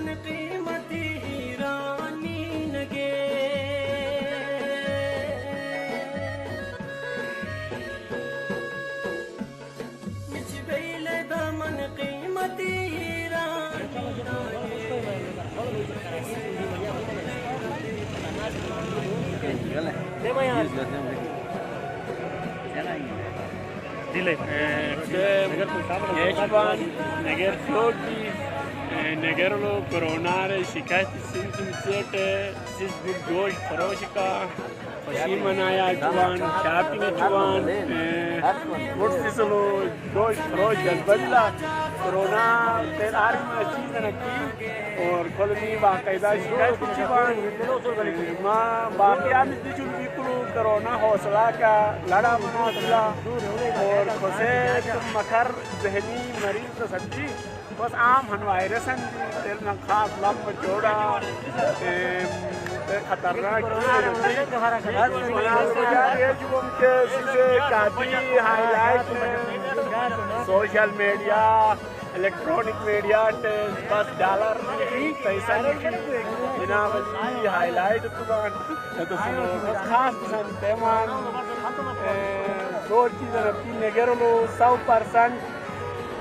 دامن قیمتی ایرانی نگے مچ بیل دامن قیمتی ایرانی Yeşban, neger floki, negerlo koronare şikayet simsiyete siz bir goş froşika خوشی منایا جوان شاپنگ جوان مرسلو گوشت فروش البلہ کرونا تیر آرم چیز نکی اور کلنی باقاعدہ شکایت جوان ما باقی آمد جن بیکلو کرونا حوصلہ کا لڑا مناسلہ اور خسیت مکر ذہنی مریض سبجی بس عام ہن وائرسن تیر خاص لمب جوڑا خطرناک سوشل میڈیا الیکٹرانک میڈیا بس ڈالر پیسہ جناب علی ہائی لائٹ بس خاص پسند پیمان دور کی طرف نگرلو 100%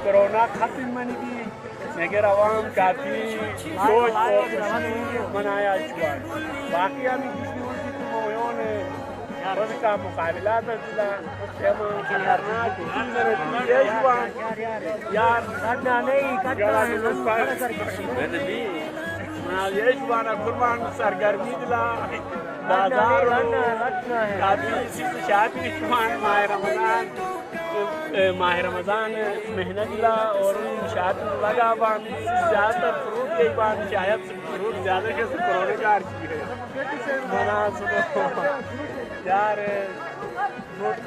کرونا ختم منی بھی نگر عوام کافی سوچ اور منایا جوان باقی ہمیں کسی ہوتی تو مویون اس کا مقابلہ تھا تیمان خطرناک چیز رہتی ہے جوان یار سادنا نہیں کٹنا ہے یہ جوان قربان سرگرمی دلا بازار کافی شادی جوان ماہ رمضان محنت لا اور شاید لگا بان زیادہ تر فروٹ کی بان شاید فروٹ زیادہ کے کرونے کا عرضی ہے مناسب یار فروٹ